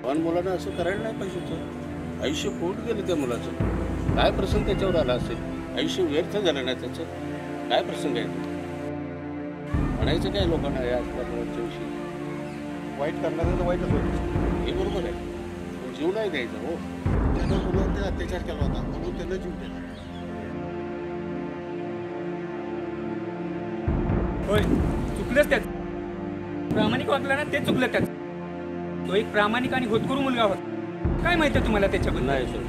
पण मुलानं असं करायला नाही पाहिजे होतं. आयुष्य पोट गेलं त्या मुलाचं. काय प्रसंग त्याच्यावर आला असेल? आयुष्य व्यर्थ झालं नाही त्याचं. काय प्रसंग आहे म्हणायचं काय लोकांना या आजकालच्या विषयी? वाईट करणाऱ्याला वाईटच होतं, हे बरोबर आहे. जीव नाही द्यायचा. हो, त्यानं मुलांवर अत्याचार केला होता म्हणून त्यानं जीव दिला. होय, चुकलंच त्याच. प्रामाणिक वागला ना ते चुकलं त्याच. तो एक प्रामाणिक आणि होतकरू मुलगा होता. काय माहिती तुम्हाला त्याच्याबद्दल? नाही सर.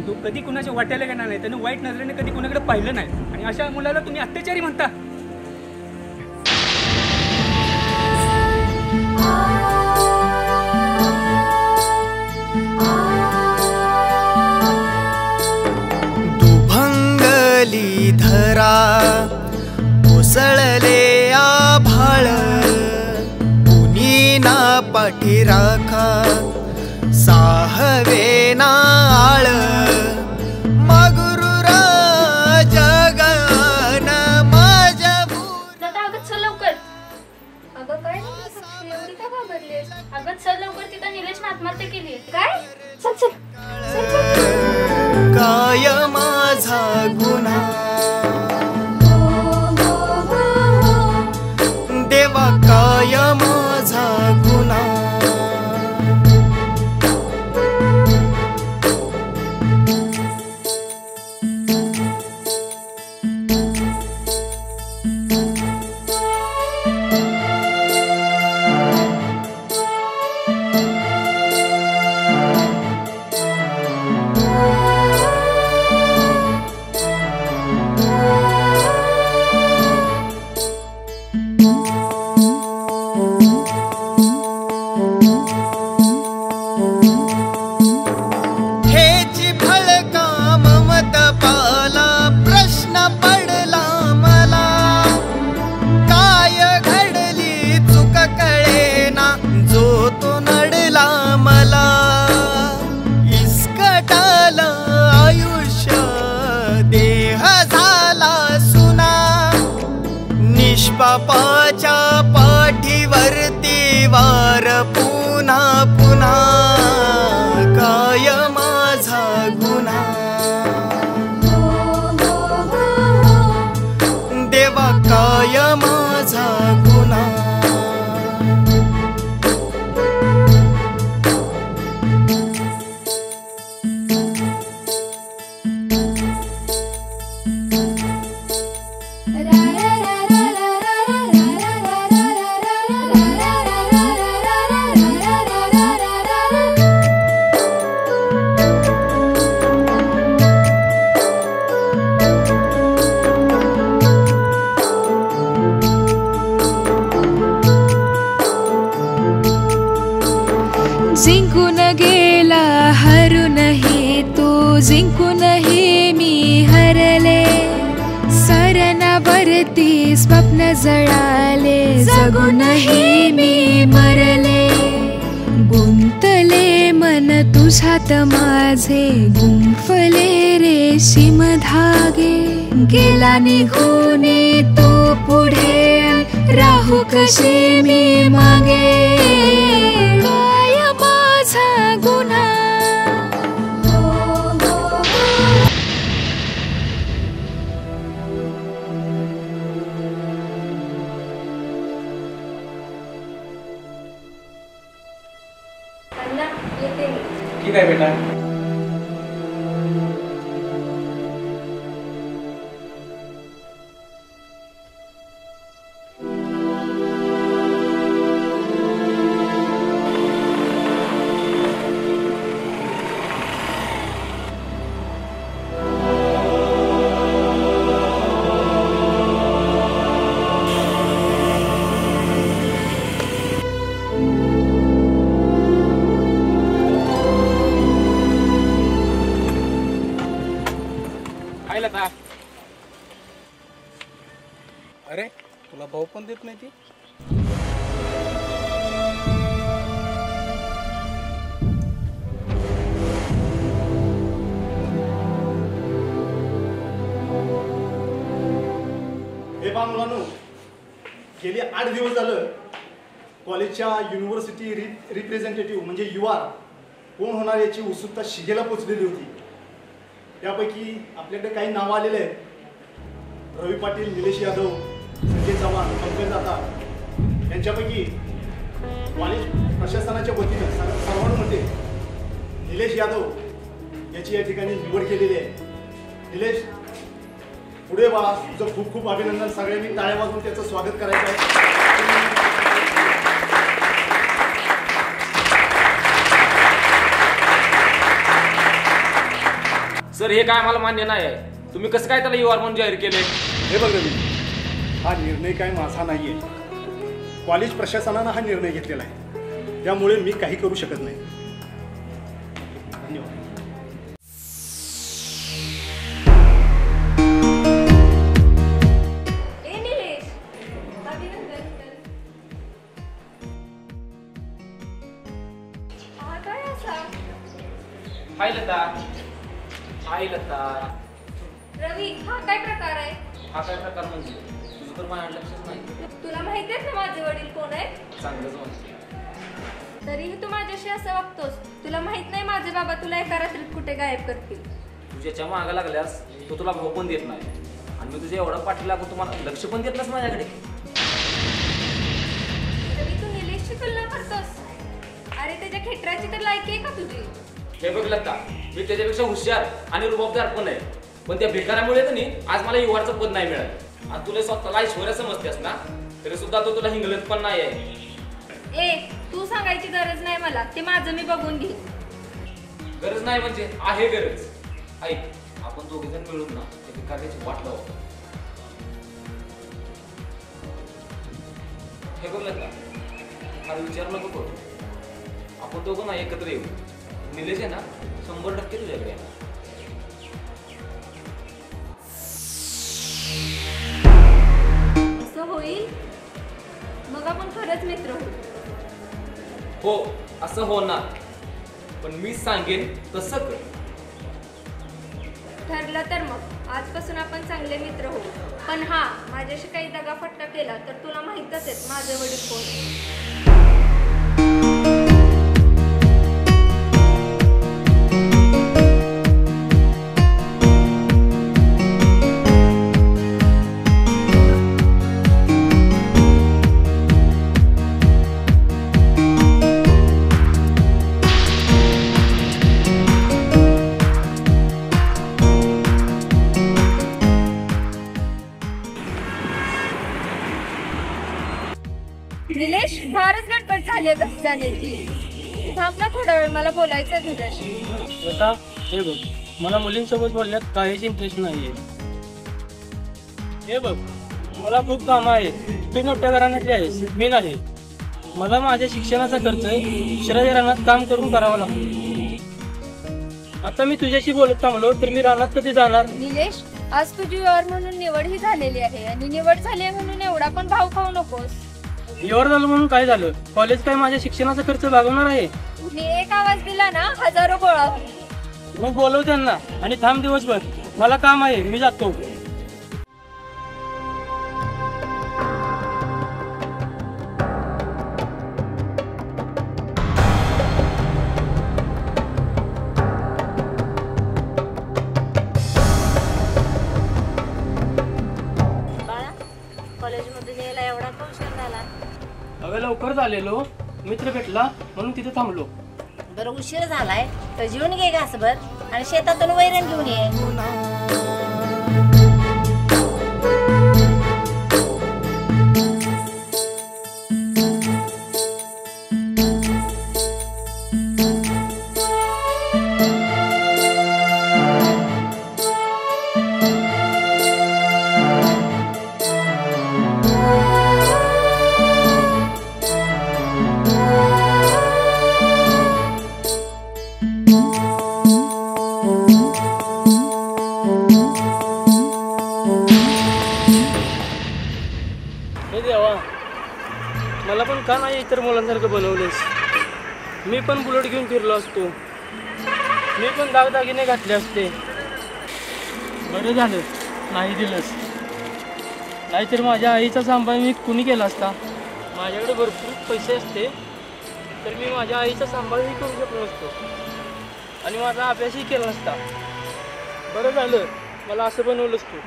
तो कधी कुणाच्या वाट्याला गेला नाही. त्यानं वाईट नजरेने कधी कुणाकडे पाहिलं नाही. आणि अशा मुलाला तुम्ही अत्याचारी म्हणता? दुभंगली धरा कोसळले आभाळ, कुणी ना पाठी राखा साहवे ना आळ, मगरुर जगन माझ्या अगं चल लवकर. अगं काय एवढी का घाबरलीस? अगं चल लवकर, तिथं निलेशने आत्महत्या केली. काय? चल चल. काय माझा गुन्हा देवा, काय माझा गुन्हा. निष्पापाच्या पाठीवरती वार पुन्हा पुन्हा, काय माझा गुन्हा देवा, काय माझा गुन्हा. जिंकून गेला हरूनही तो, जिंकूनही मी हरले. सरणावरती स्वप्न जळाले, जगूनही मी मरले. गुंतले मन तुझ्यात माझे, गुंफले रेशीम धागे. गेला निघून तो पुढे, राहू कशी मी मागे. गुन्हा ठीक आहे बेटा. भाऊ पण देत नाही ती. हे पहा मुलांनो, गेले 8 दिवस झालं कॉलेजच्या युनिव्हर्सिटी रिप्रेझेंटेटिव्ह म्हणजे UR कोण होणार याची उत्सुकता शिगेला पोचलेली होती. त्यापैकी आपल्याकडे काही नावं आलेले आहेत. रवी पाटील, निलेश यादव, संजय चव्हाण, पंकज दाता यांच्यापैकी कॉलेज प्रशासनाच्या वतीनं सर्वांमध्ये निलेश यादव याची या ठिकाणी निवड केलेली आहे. निलेश, पुढे बाळा, तुझं खूप खूप अभिनंदन. सगळ्यांनी टाळ्या वाजवून त्याचं स्वागत करायचं आहे. सर, हे काय आम्हाला मान्य नाही आहे. तुम्ही कसं काय त्याला UR म्हणून जाहीर केले? हे बघ रवी, हा निर्णय काय माझा नाहीये. कॉलेज प्रशासनानं हा निर्णय घेतलेला आहे, त्यामुळे मी काही करू शकत नाही. धन्यवाद. हाय लता. हाय लता. रवी, हा काय प्रकार आहे? हा काय प्रकार म्हणजे? तुझं तर माझ्या लक्षात नाही. तुला माहिती आहे ना माझे वडील कोण आहेत? चांगलंच म्हणते. तरीही तू माझ्याशी असं वागतोस. तुला माहित नाही माझे बाबा तुला एका रात्रीत कुठे गायब करतील. तुझ्याच्या मागं लागल्यास तो तुला भाऊ पण देत नाही, आणि मी तुझ्या एवढा पाठी लागून तुम्हाला लक्ष पण देत नास माझ्याकडे. रवी, तू निलेशची तुलना करतोस. अरे, त्याच्या खेटराची तर लायकी आहे का तुझी? हे बघ लता, मी त्याच्यापेक्षा हुशार आणि रुबाबदार पण आहे, पण त्या भिकाऱ्यामुळे आज मला URचं पद नाही मिळालं. आणि तुला स्वतःला ऐश्वर्या समजतेस ना, तरी सुद्धा तो तुला हिंगलत पण नाही आहे. ए, तू सांगायची गरज नाही मला. ते माझं मी बघून घे. गरज नाही म्हणजे आहे गरज. ऐक, आपण दोघे जण मिळून ना त्या भिकाऱ्याची वाट लावू. हे बघ लता, हा विचार नको करू. आपण दोघं ना एकत्र येऊ. निलेश आहे ना 100% तुझ्याकडे येणार. असं होईल? मग आपण खरंच मित्र होऊ. हो, असं होणार, पण मी सांगेन तसं कर. ठरलं तर मग आजपासून आपण चांगले मित्र होऊ. पण हा, माझ्याशी काही दगाफट्टा केला तर तुला माहितच आहे माझे वडील कोण आहे. निलेश, फारच गडबड झाली आहे बस जाण्याची. थांब ना थोडा वेळ, मला बोलायचं आहे तुझ्याशी. आता हे बघ, मला मुलींसोबत बोलण्यात काहीच इंटरेस्ट नाहीये. हे बघ, मला खूप कामं आहेत. तू मोठ्या घराण्यातली आहेस, मी नाही. मला माझ्या शिक्षणाचा खर्च दुसऱ्या रानात काम करून करावा लागतो. आता मी तुझ्याशी बोलत थांबलो तर मी रानात कधी जाणार? निलेश, आज तुझी UR म्हणून निवड ही झालेली आहे, आणि निवड झाली आहे म्हणून एवढा पण भाव खाऊ नकोस. एवढं झालं म्हणून काय झालं? कॉलेज काय माझ्या शिक्षणाचा खर्च भागवणार आहे? मी एक आवाज दिला ना, हजारो गोळा होईल. मग बोलव त्यांना आणि थांब दिवसभर. मला काम आहे, मी जातो. कॉलेजमध्ये यायला एवढा कौशल झाला? अगं लवकर झालेलो, मित्र भेटला म्हणून तिथे थांबलो. बरं, उशीर झालाय तर जेवून घे घासभर आणि शेतातून वैरण घेऊन ये. पण का नाही इतर मुलांसारखं बनवलंस? मी पण बुलेट घेऊन फिरलो असतो, मी पण दागदागिने घातले असते. बरं झालं नाही दिलंस, नाहीतर माझ्या आईचा सांभाळ मी कुणी केला असता. माझ्याकडे भरपूर पैसे असते तर मी माझ्या आईचा सांभाळही करू शकलो नसतो आणि माझा अभ्यासही केला नसता. बरं झालं मला असं बनवलंस तू.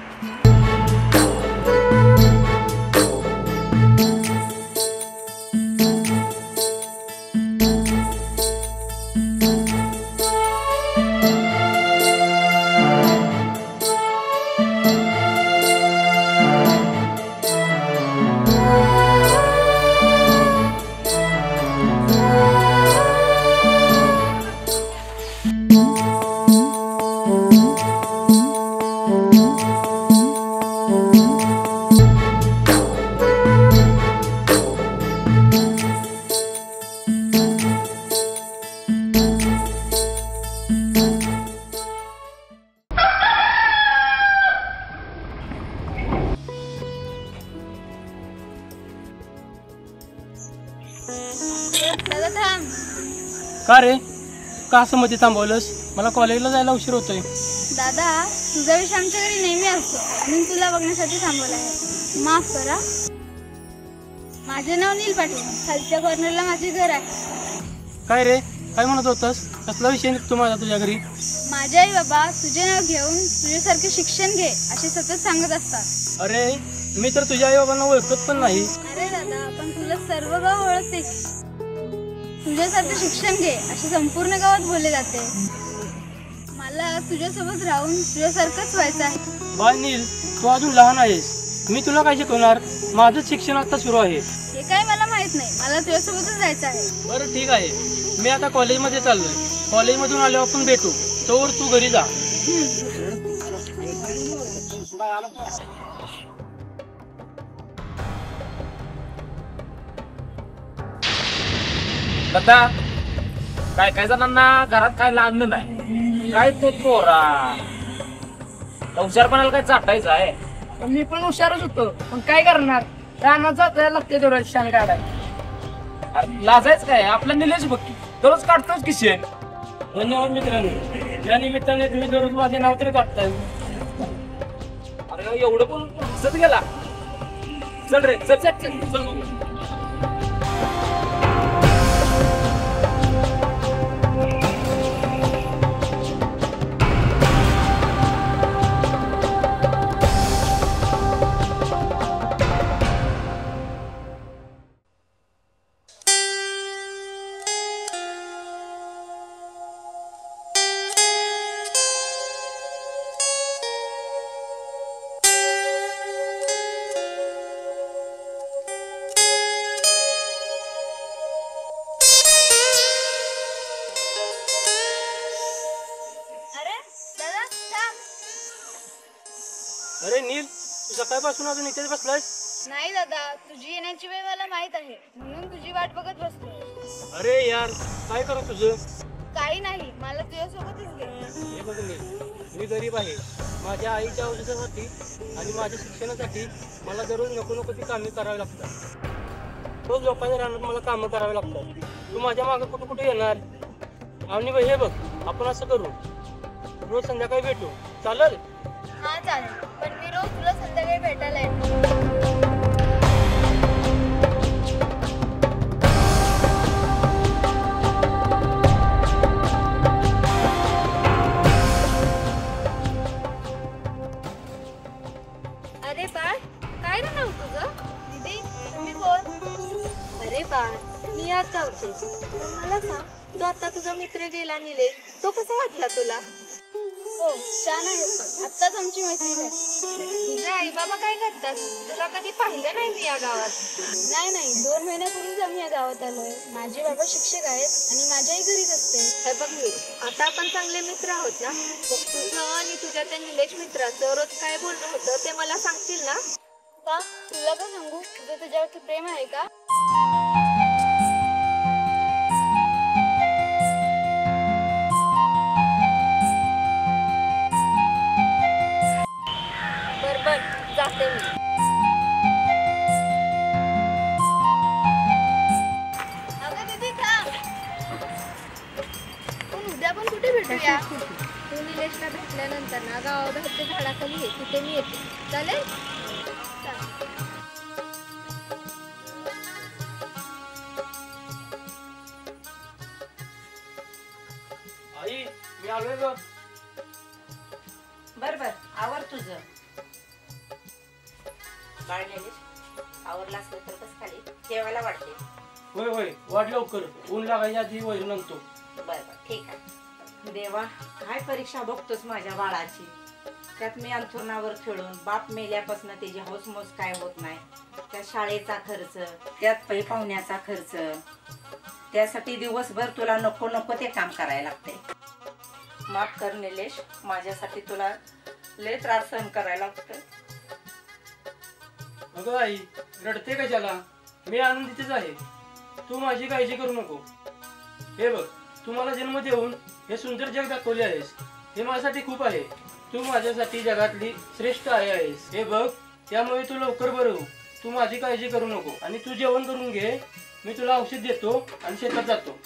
दादा थांब. का रे, का असं मध्ये थांबवलंस? मला कॉलेजला जायला उशीर होतोय. दादा तुझा विषय आमच्या घरी नेहमी असतो म्हणून तुला बघण्यासाठी थांबवला आहे. माफ करा. माझे नाव नील पाटील, खालच्या कॉर्नरला माझे घर आहे. काय रे, काय म्हणत होतास? कसला विषय निघतो माझा तुझ्या घरी? माझे आई बाबा तुझे नाव घेऊन तुझ्यासारखे शिक्षण घे असे सतत सांगत असतात. अरे मी तर तुझ्या आई बाबांना ओळखत पण नाही. अरे दादा पण तुला सर्व गाव ओळखते. तुझ्यासारखे शिक्षण घे असे संपूर्ण गावात बोलले जाते. मला तुझ्यासोबत राहून तुझ्यासारखंच व्हायचं आहे. बाय नील, तू अजून लहान आहेस, मी तुला काय शिकवणार? माझं शिक्षण आता सुरू आहे. हे काय मला माहित नाही, मला तुझ्यासोबतच जायचं आहे. बरं ठीक आहे, मी आता कॉलेजमध्ये चाललोय. कॉलेजमधून आल्यावर आपण भेटू, तोवर तू घरी जा. दादा काय काय जणांना घरात काय लागलं नाही, काय तो पोरा हुशारपणाला काय चाटायचं आहे. मी पण हुशारच होतो, पण काय करणार, रानात जायला लागते तेवढं शान काढाय. लाजायचं काय, आपला निलेश बघ दररोज काढतोच की शेण. धन्यवाद मित्रांनो, या निमित्ताने तुम्ही दररोज माझे नाव तरी काढताय. अरे एवढं पण हसत गेला. चल रे चल चल चल चल. अरे नील, तू सकाळपासून अजून इथेच बसलायस? नाही दादा, तुझी येण्याची वेळ मला माहित आहे म्हणून तुझी वाट बघत बसतो. अरे यार, काय करू तुझं? काही नाही, मला तुझ्यासोबतच घे. हे बघ नील, मी गरीब आहे. माझ्या आईच्या औषधासाठी आणि माझ्या शिक्षणासाठी मला दररोज नको नको ती कामे करावी लागतात. रोज लोकांच्या रानात मला कामं करावी लागतात. तू माझ्या मागं कुठं कुठे येणार? आणि हे बघ, आपण असं करू, रोज संध्याकाळी भेटू, चालेल? हा चालेल, पण मी रोज तुला संध्याकाळी भेटायला येतो. अरे बाळ, काय रे नाव तुझं? दीदी, तुम्ही कोण? अरे बाळ, मी आता होते. मला सांग, तो आता तुझा मित्र गेला निलेश, तो कसा वाटला तुला? हो छान आहे, आत्ताच आमची मैत्री झाली. तुझे आई बाबा काय करतात? तुला कधी पाहिलं नाही मी या गावात. नाही, 2 महिन्यापूर्वीच आम्ही या गावात आलोय. माझे बाबा शिक्षक आहेत आणि माझी आई घरीच असते. हे बघ मी, आता आपण चांगले मित्र आहोत ना? तुझं आणि तुझ्या त्या निलेश मित्राचं रोज काय बोलणं होतं ते मला सांगतील ना? का तुला का सांगू? तुझं तुझ्यावरती प्रेम आहे का? बर जाते मी. कुठे भेटूया? तू निलेशला भेटल्यानंतर ना गावाबाहेरच्या झाडाखाली ये, तिथे मी येते. चालेल? आई मी आलोय ग. बर बर आवर तुझं. बाळ निलेश, आवरला असलं तर बस खाली, जेवायला वाढते. होय होय वाढ लवकर, ऊन लागायच्या आधी वैरून आणतो. बर बर ठीक आहे. देवा, काय परीक्षा बघतोस माझ्या बाळाची. त्यात मी अंथरुणावर खेळून बाप मेल्यापासून त्याची हौसमौस काय होत नाही. त्या शाळेचा खर्च, त्यात पै पाहुण्याचा खर्च, त्यासाठी दिवसभर तुला नको नको ते काम करायला लागते. माफ कर निलेश, माझ्यासाठी तुला लय त्रास सहन करायला लागतोय. अगं आई रडते कशाला? मी आनंदीचीच आहे. तू माझी काळजी करू नको. हे बघ, तू मला जन्म देऊन हे सुंदर जग दाखवले आहेस. हे माझ्यासाठी खूप आहे. तू माझ्यासाठी जगातली श्रेष्ठ आई आहेस. हे बघ, त्यामुळे तू लवकर बरं हो. तू माझी काळजी करू नको आणि तू जेवण करून घे. मी तुला औषध देतो आणि शेतात जातो.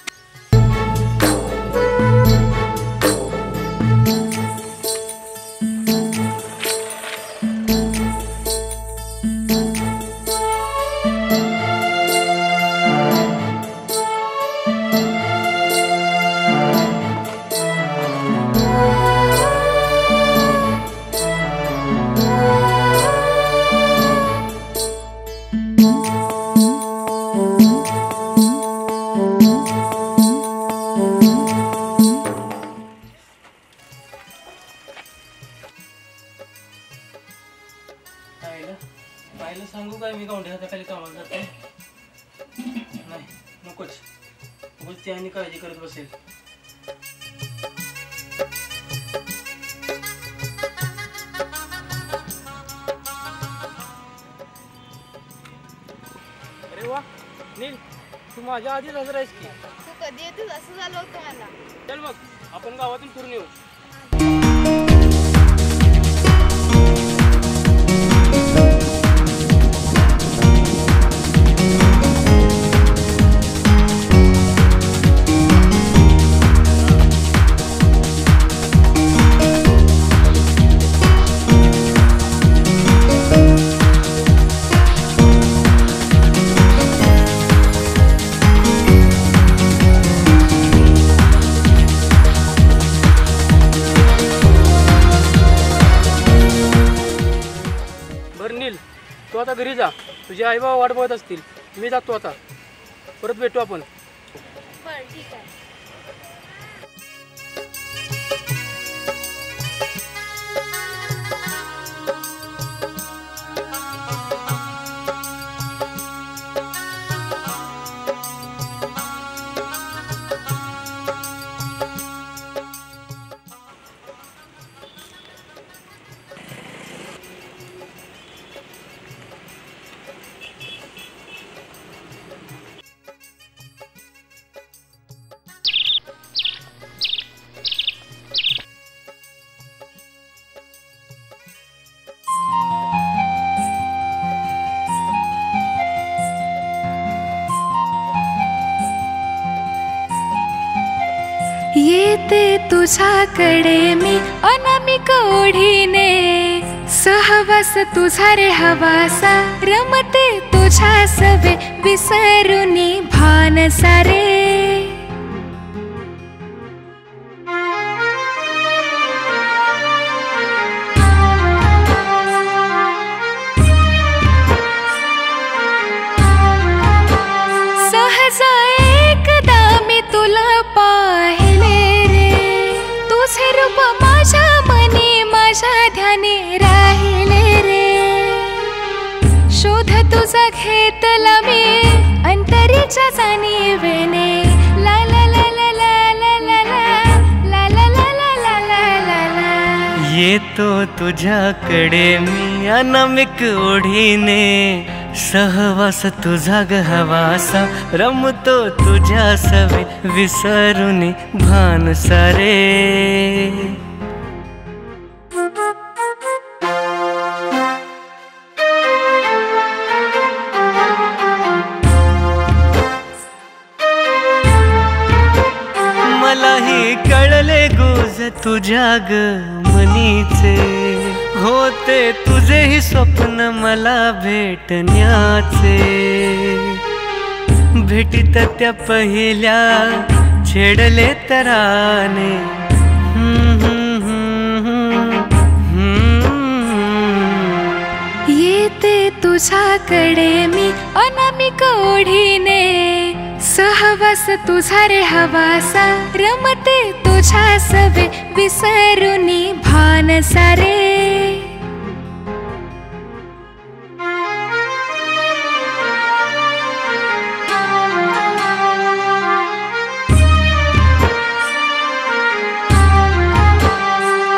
आईला सांगू काय मी गावंढ्या हाताखाली कामाला जाते? नाही नकोच, उगाच त्याने काळजी करत बसेल. अरे वा नील, तू माझ्या आधीच हजर आहेस की. तू कधी येतोस असं झालं होतं मला. चल मग आपण गावातून फिरून येऊ. तू आता घरी जा, तुझे आई बाबा वाट बघत असतील. मी जातो आता, परत भेटू आपण. बरं ठीक आहे. येते तुझ्याकडे मी अनामिक ओढीने, सहवास तुझा रे हवासा, रमते तुझ्या सवे विसरुनी भान सारे. सहज एकदा मी तुला पाहिले रे, तुझे रूप माझ्या मनी माझ्या ध्यानी राहिले रे. शोध तुझा घेतला मी अंतरीच्या जाणीवेने, ला ला ला ला ला ला ला ला ला ला ला ला ला ला. येतो तुझ्याकडे मी अनामिक ओढीने, सहवास तुझा ग हवासा, रमतो तुझ्या सवे विसरुनी भान सारे. मलाही कळले तुझ्या ग मनीचे, होते तुझेही स्वप्न मला भेटण्याचे. भेटीत त्या पहिल्या छेडले तराने, येते तुझ्याकडे मी अनामिक ओढीने, सहवास तुझा रे हवासा, रमते तुझ्या सवे विसरुनी भान सारे.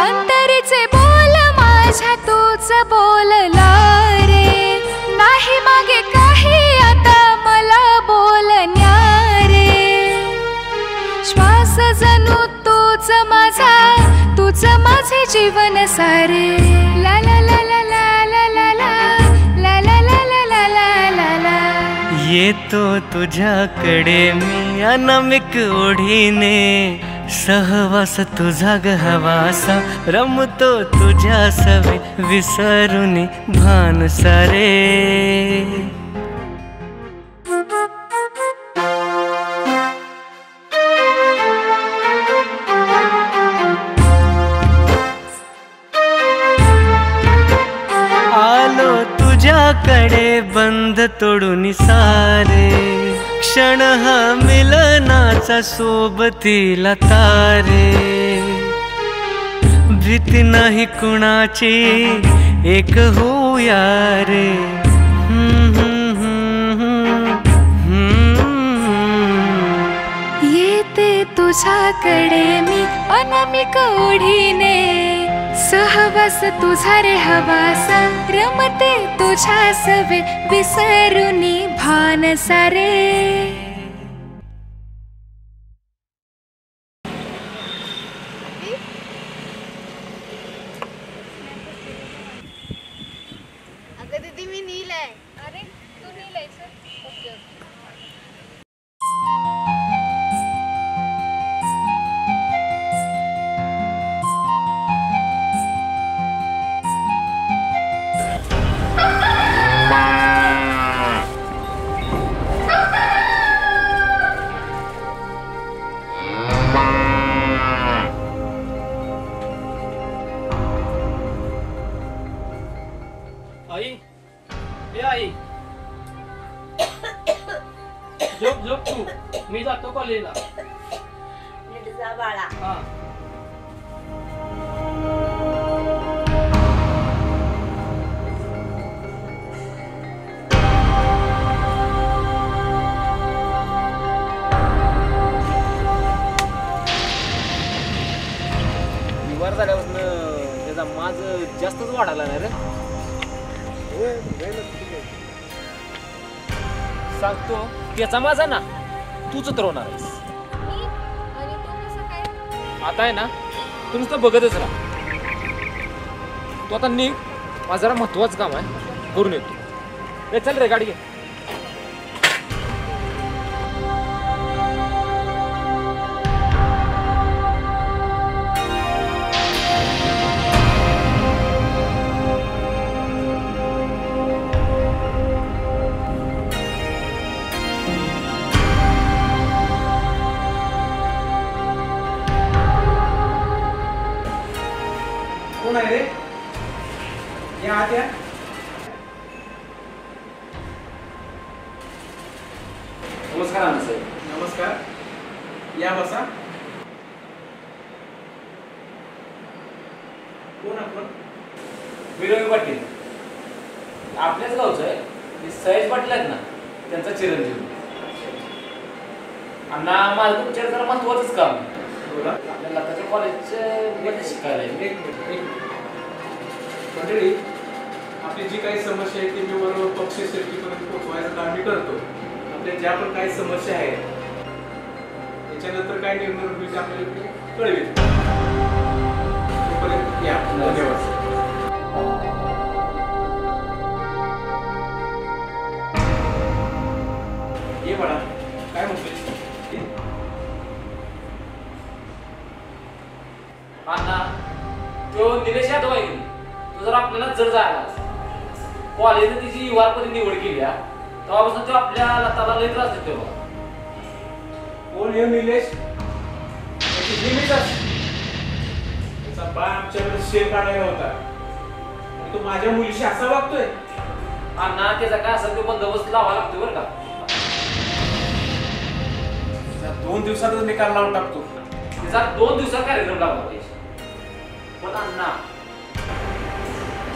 अंतरीचे बोल माझ्या तूच बोलला रे, नाही मागे काही आता मला बोलण्या रे. श्वास जणू तूच माझा, तूच माझे जीवन सारे. ला ला ला ला ला ला ला ला ला ला ला ला ला ला ला. येतो तुझ्याकडे मी अनामिक ओढीने, सहवास तुझा ग हवासा, रमतो तुझ्या सवे विसरुनी भान सारे. आलो तुझ्याकडे बंध तोडून सारे, क्षण हा मिलनाचा सोबतीला तारे. भीती नाही कुणाची एक होऊया रे. येते तुझ्याकडे मी अनामिक ओढीने, सहवास तुझा रे हवासा, रमते तुझ्या सवे विसरुनी भान सारे. अगं दीदी मी नीलय. अरे तू नीलय सर. Okay okay. आई, ए आई, झोप झोप तू, मी जातो कॉलेजला. नीट जा बाळा. हा. निवार झाल्यापासून त्याचा माज जास्तच वाढायला नाही रे. सांगतो त्याचा माझा ना, तूच उतरवणार आहेस. आणि तू कसं काय? आता आहे ना, तू नुसतं बघतच राहा. तू आता निघ, माझं जरा महत्वाचं काम आहे, करून येतो. रे चल रे, गाडी घे. कोण आहे रे? या आत या. नमस्कार अण्णा साहेब. नमस्कार, या बसा. कोण आपण? मी रवी पाटील, आपल्याच गावचं आहे. हे सयाज पाटील आहेत ना, त्यांचा चिरंजीव. अण्णा माझं तुमच्याकडे जरा महत्वाचंच काम आहे. आपल्या लताच्या कॉलेजमध्ये शिकायला आहे. मंडळी, आपली जी काही समस्या आहे ती मी बरोबर पक्ष शेतीपर्यंत पोहोचवायचं काम मी करतो. आपल्या ज्या पण काही समस्या आहेत त्याच्यानंतर काय निर्णय होईल आपल्याला कळवेल. तोपर्यंत या. धन्यवाद. ये बाळा, काय म्हणतोय? अण्णा तो निलेश यादव आहे की तो जर आपल्याला जर जायला कॉलेजने तिची युवारपदी निवड केली तेव्हापासून तो आपल्या लताला लई त्रास देतो बघा. कोण हे निलेश? त्याचा बा आमच्याकडे शेर काढायला होता आणि तो माझ्या मुलीशी असा वागतोय. अण्णा त्याचा काय असेल तो बंदोबस्त लावा लागतो बरं का. 2 दिवसातच निकाल लावून टाकतो. त्याचा 2 दिवसात कार्यक्रम लावला पाहिजे. पण अण्णा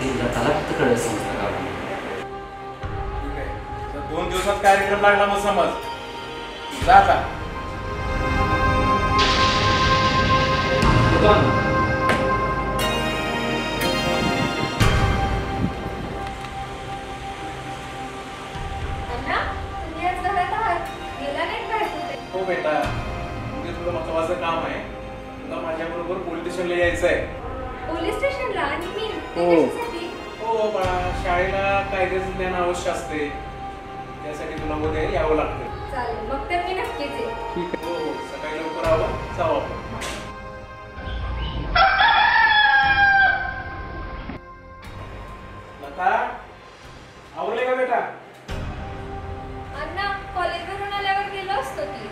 ते लताला फक्त कळलं समजलं का. ठीक आहे, जर 2 दिवसात कार्यक्रम लागला मग समज जा आता. हो बेटा, म्हणजे तुला महत्वाचं काम आहे. तुला माझ्याबरोबर पोलीस स्टेशनला यायचं आहे. पोलीस स्टेशनला? आणि मी हो. कशासाठी? हो बाळा, शाळेला कायद्याचं ज्ञान अवश्य असते, त्यासाठी तुला उद्या यावं लागतं. चालेल, मग तर मी नक्कीच येईल. ठीक आहे. हो, सकाळी लवकर आवा, जाऊ आपण. लता, आवरले का बेटा? अण्णा, कॉलेजवरून आल्यावर गेलो असतो की.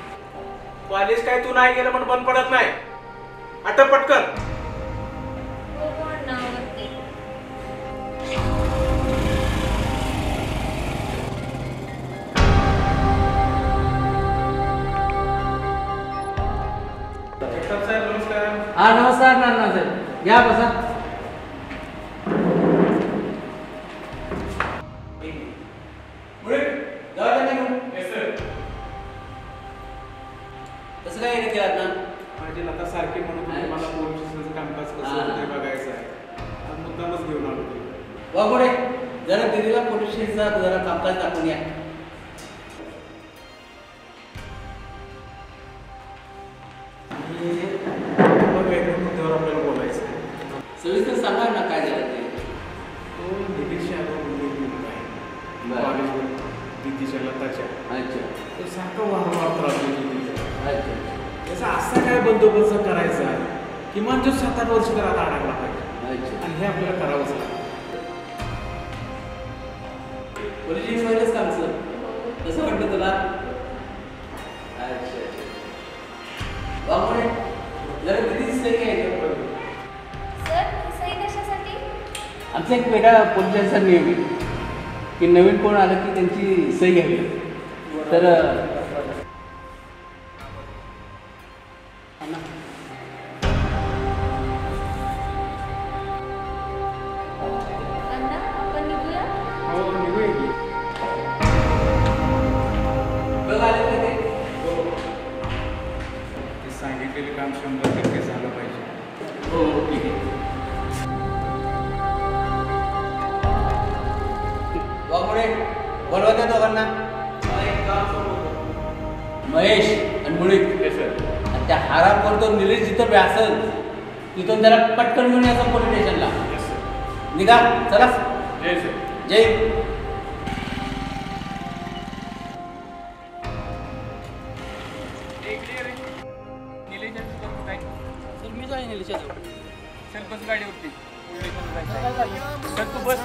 कॉलेज काय तू नाही गेलं पण बंद पडत नाही. आटप पटकन. हो अण्णा, आवडते. जगताप साहेब नमस्कार. हा नमस्कार नाना साहेब, या बसा. कसं काय केलं ना माझी लता सारखी म्हणून मला पोलीस स्टेशनचं कामकाज कसं होतं ते बघायचं आहे. आज मुद्दामच घेऊन आलो तुला. वाघोडे जरा दिदीला पोलीस स्टेशनचा जरा कामकाज दाखवून या. वेगळ्या मुद्द्यावर आपल्याला बोलायचं आहे. सविस्तर सांगा ना काय झालं ते. तो निलेश यादव म्हणून आहे कॉलेजवर दिदीच्या लताच्या. अच्छा. तो सारखं वारंवार त्रास देतो तिला. अच्छा. याचा असा काय बंदोबस्त करायचा आहे, किमान जो 7-8 वर्ष तर आता अडकला पाहिजे. अच्छा. आणि हे आपल्याला करावंच लागतं. पोलीस स्टेशनवरच काम सर. कसं वाटतं तुला? अच्छा. वाघोडे जरा दिदीची सही काय आहे? सर, सही कशासाठी? आमचा एक वेगळा पोलीस स्टेशनचा नियम आहे की नवीन कोण आलं की त्यांची सही घ्यावी. तर अण्णा, आपण निघूया? हो, निघूया की. बघ आले का ते? ते सांगितलेले काम 100% झालं पाहिजे. हो ठीक आहे. वाघोडे बोलवा त्या दोघांना. महेश आणि मुळीक आणि त्या हाराम करतो निलेश जिथं असेल तिथून त्याला पटकन घेऊन यायचं पोलीस स्टेशनला. निघा चला. जय सर. जय. सर मी जाईन निलेश यादव. चल बस गाडीवरती. सर तू बस.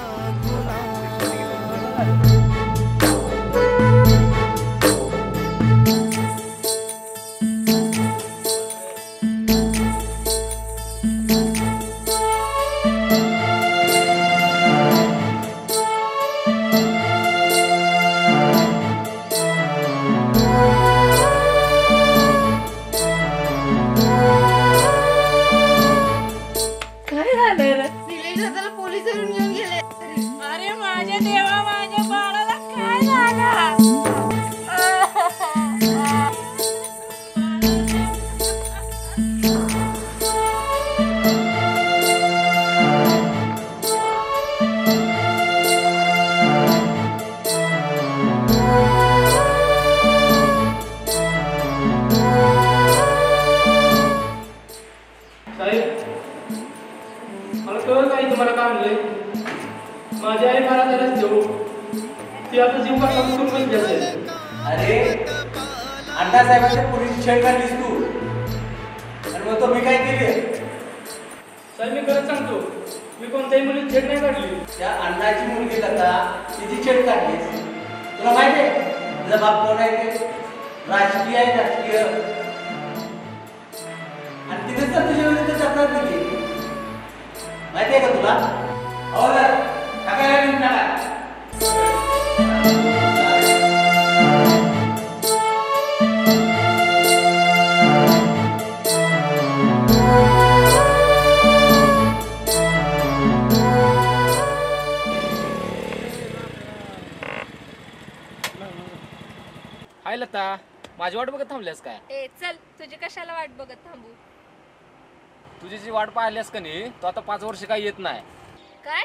काय झालं रे? निलेश दादाला पोलिसांनी घेऊन गेले. अरे माझ्या देवा, माझ्या बाळाला काय झालं? साहेब मला कळलं नाही तुम्हाला काय आणलंय. माझी आई मला तरच देऊ ती आता जीव का करून बसली असेल. अरे अण्णासाहेबांच्या पोलीस छेड काढलीस तू आणि मग तो मी काय केली. मी कोणत्याही मुली छेड नाही काढली. त्या अण्णाची मुलगी लता तिची छेड काढलीस. तुला माहिती आहे तुझा बाप कोण आहे ते? राजकीय आहे, राजकीय. आणि तिथेच तर तुझ्या विरुद्ध तक्रार दिली. माहिती आहे का तुला? हो ना, टाकायला घेऊन टाका. हाय लता, माझी वाट बघत थांबल्यास काय? ए चल, तुझी कशाला वाट बघत थांबू? तुझी जी वाट पाहिल्यास का नाही तो आता 5 वर्ष काही येत नाही. काय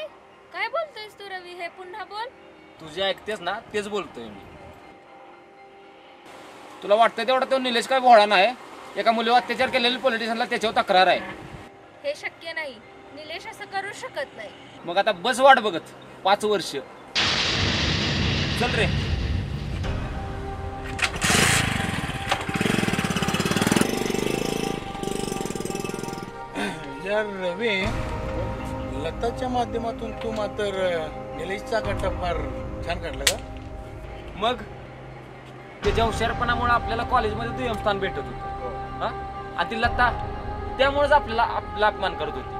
काय बोलतोयस तू रवी? हे पुन्हा बोल. तू जे ऐकतेस ना तेच बोलतोय मी. तुला वाटतंय तेवढा तो निलेश काय भोळा नाही. एका मुलीवर अत्याचार केलेल्या पॉलिटिशियनला त्याच्यावर तक्रार आहे. हे शक्य नाही. निलेश असं करू शकत नाही. मग आता बस वाट बघत 5 वर्ष. चल रे. यार रवी, लताच्या माध्यमातून तू मात्र निलेशचा गट्टा फार छान काढला का? मग त्याच्या हुशारपणामुळे आपल्याला कॉलेजमध्ये दुय्यम स्थान भेटत होतं. हा, आणि ती लता त्यामुळेच आपल्याला आपला अपमान करत होती.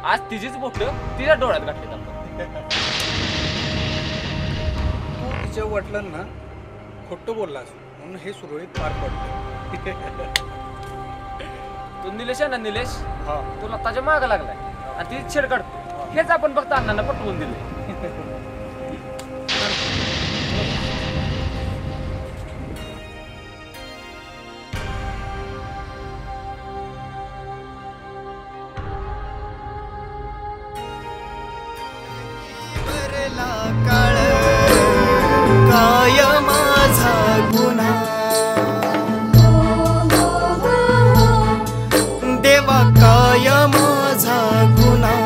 आज तिचीच बोट तिच्या डोळ्यात घातली आपण. तू तिच्या वडिलांना खोटं बोललास म्हणून हे सुरळीत पार पडलं. तो निलेश आहे ना, निलेश तो लताच्या माग लागलाय आणि ती छेड काढतो. हेच आपण फक्त अण्णांना पटवून दिले. काय माझा गुन्हा देवा, काय माझा गुन्हा.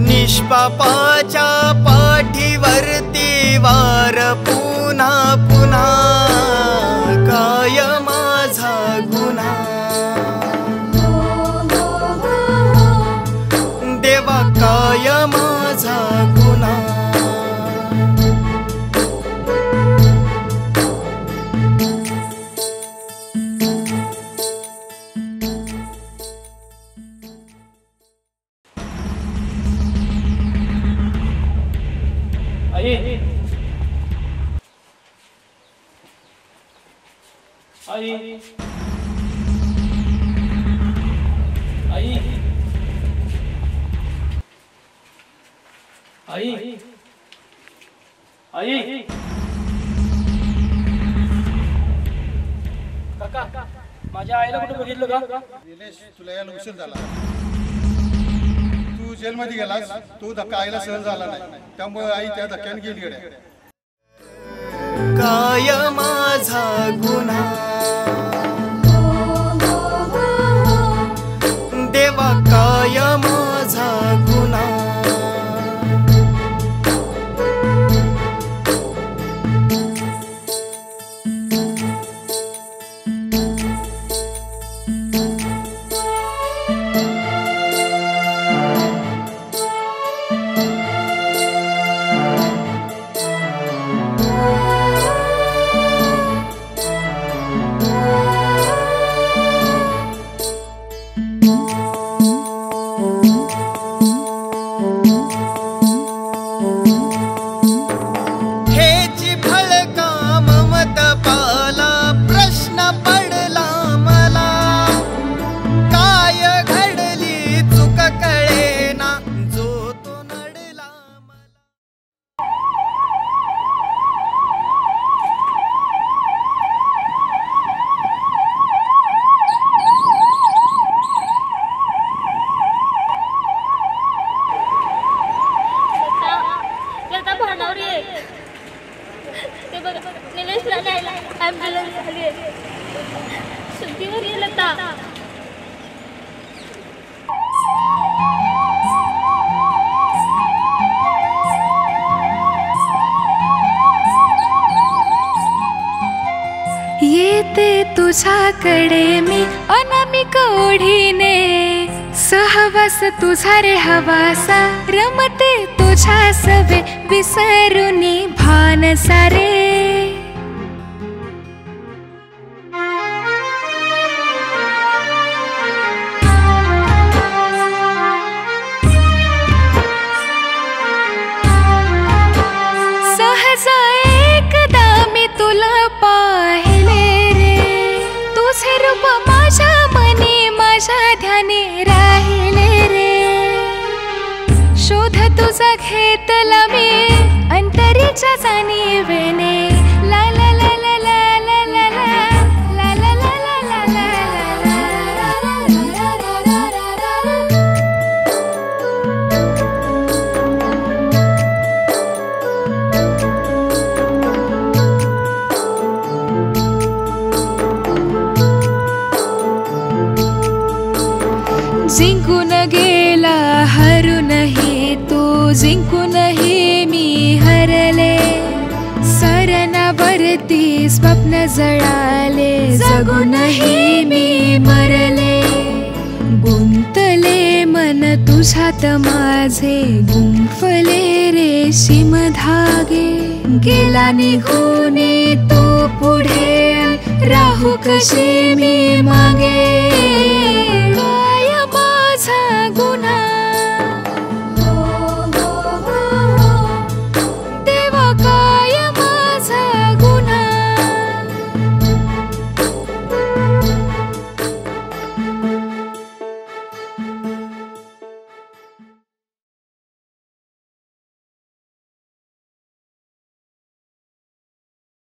निष्पापाच्या पाठीवरती वार पुन्हा पुन्हा. काय माझा गुन्हा देवा, काय माझा गुन्हा. आई आई आई आई आई. काका, माझ्या आईला कुठे बघितलं का? निलेश, तुला यायला उशीर झाला. तू जेलमध्ये गेलास. तो धक्का आईला सहन झाला नाही, त्यामुळे आई त्या धक्क्याने गेली गड्या. काय माझा गुन्हा देवा, काय माझा गुन्हा. निलेशला न्यायला ॲम्ब्युलन्स आली आहे. सुट्टीवर ये लता. येते तुझ्याकडे मी अनामिक ओढीने, सहवास तुझा रे हवासा, रमते तुझ्या सवे विसरुनी भान सारे. सहज एकदा मी तुला पाहिले रे, तुझे रूप माझ्या मनी माझ्या ध्यानी राहिले रे. शोध तुझा घेतला मी अंतरीच्या जाणीवेने. ला ला ला ला ला ला ला ला ला ला ला ला ला ला. जिंकून गेला हरूनही तू, जिंकूनही मी हरले. सरणावरती स्वप्न जळाले, जगूनही मी मरले. गुंतले मन तुझ्यात माझे, गुंफले रेशीम धागे. गेला निघून तू पुढे, राहू कशी मी मागे.